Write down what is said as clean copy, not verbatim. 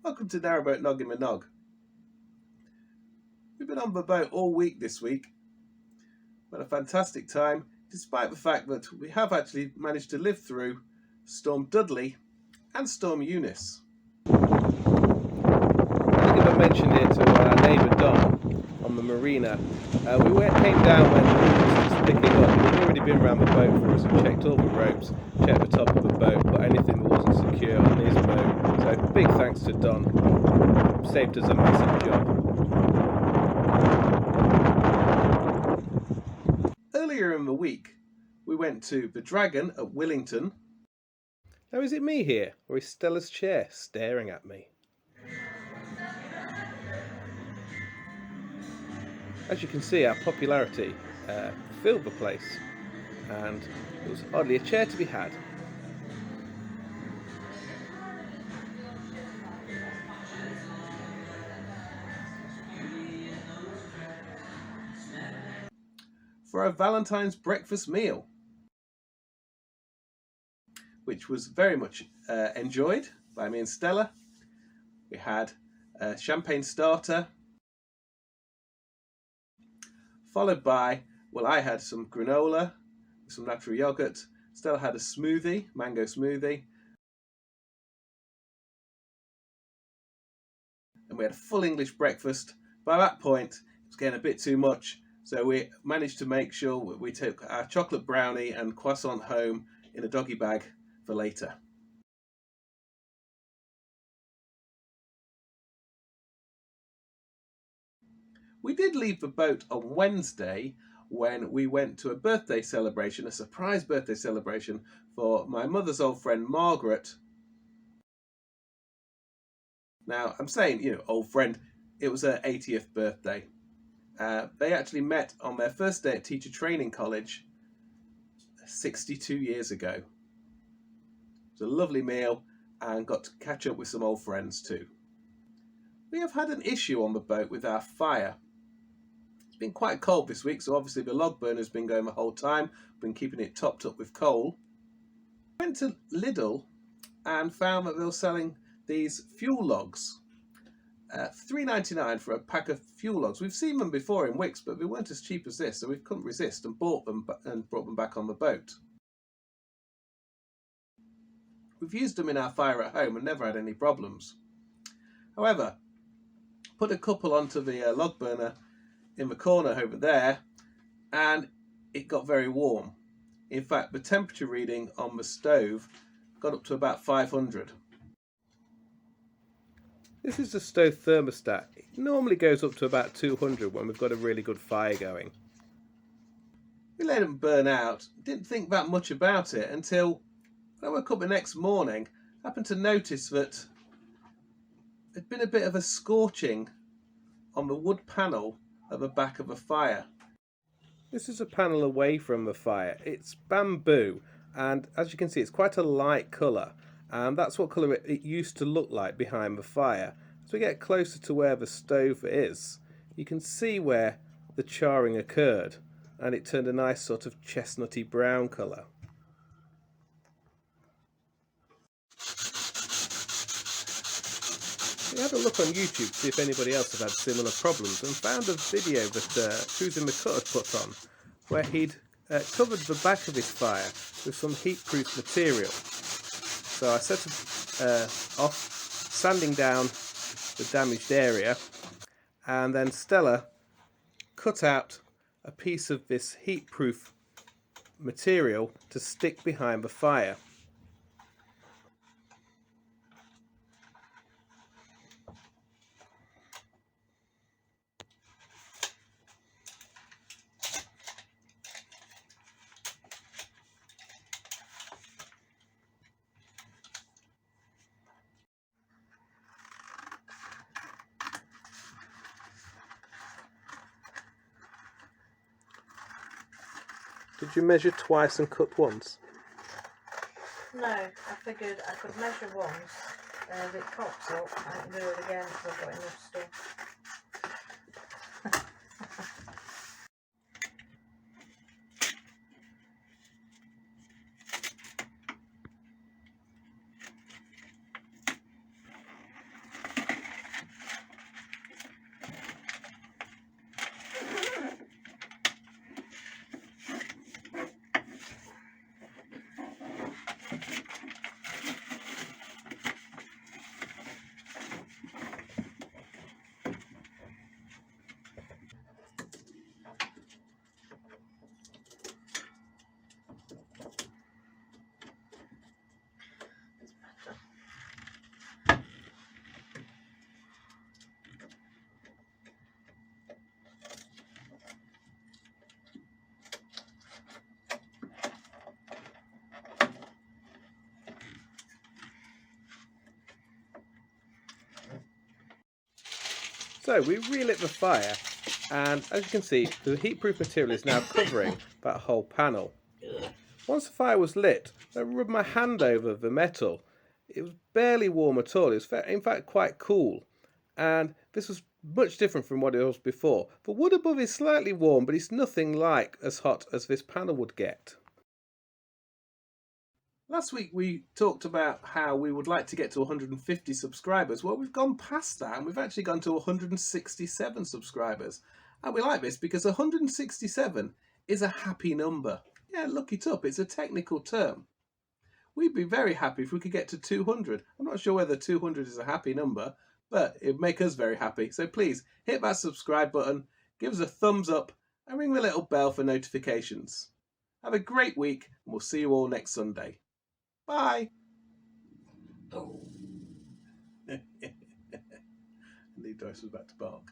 Welcome to Narrowboat Noggin with Nog. We've been on the boat all week this week. We had a fantastic time, despite the fact that we have actually managed to live through Storm Dudley and Storm Eunice. I think I mentioned it to our neighbour Don on the marina. We came down when the wind was picking up. He'd already been around the boat for us and checked all the ropes, checked the top of the boat, put anything that wasn't secure on his boat. So big thanks to Don. Saved us a massive job. Earlier in the week, we went to the Dragon at Willington. Now, is it me here, or is Stella's chair staring at me? As you can see, our popularity filled the place, and there was hardly a chair to be had. For our Valentine's breakfast meal, which was very much enjoyed by me and Stella. We had a champagne starter, followed by, well, I had some granola, some natural yogurt. Stella had a smoothie, mango smoothie. And we had a full English breakfast. By that point, it was getting a bit too much. So we managed to make sure we took our chocolate brownie and croissant home in a doggy bag for later. We did leave the boat on Wednesday when we went to a birthday celebration, a surprise birthday celebration for my mother's old friend Margaret. Now, I'm saying, old friend, it was her 80th birthday. They actually met on their first day at Teacher Training College 62 years ago. It was a lovely meal and got to catch up with some old friends too. We have had an issue on the boat with our fire. It's been quite cold this week, so obviously the log burner's been going the whole time. Been keeping it topped up with coal. Went to Lidl and found that they were selling these fuel logs. $3.99 for a pack of fuel logs. We've seen them before in Wicks, but they weren't as cheap as this, so we couldn't resist and bought them and brought them back on the boat. We've used them in our fire at home and never had any problems. However, put a couple onto the log burner in the corner over there, and it got very warm. In fact, the temperature reading on the stove got up to about 500. This is the stove thermostat. It normally goes up to about 200 when we've got a really good fire going. We let them burn out. Didn't think that much about it until I woke up the next morning. Happened to notice that there'd been a bit of a scorching on the wood panel at the back of the fire. This is a panel away from the fire. It's bamboo, and as you can see, it's quite a light colour. And that's what colour it used to look like behind the fire. As we get closer to where the stove is, you can see where the charring occurred, and it turned a nice sort of chestnutty brown colour. We had a look on YouTube to see if anybody else had had similar problems, and found a video that Who's in the Cut had put on, where he'd covered the back of his fire with some heat-proof material. So I set off sanding down the damaged area, and then Stella cut out a piece of this heat-proof material to stick behind the fire. Did you measure twice and cut once? No, I figured I could measure once, and if it pops up, I can do it again because I've got enough stuff. So we relit the fire, and as you can see, the heatproof material is now covering that whole panel. Once the fire was lit, I rubbed my hand over the metal. It was barely warm at all. It was in fact quite cool, and this was much different from what it was before. The wood above is slightly warm, but it's nothing like as hot as this panel would get. Last week we talked about how we would like to get to 150 subscribers. Well, we've gone past that and we've actually gone to 167 subscribers. And we like this because 167 is a happy number. Yeah, look it up. It's a technical term. We'd be very happy if we could get to 200. I'm not sure whether 200 is a happy number, but it'd make us very happy. So please hit that subscribe button, give us a thumbs up, and ring the little bell for notifications. Have a great week, and we'll see you all next Sunday. Bye. Oh. Lee Joyce was about to bark.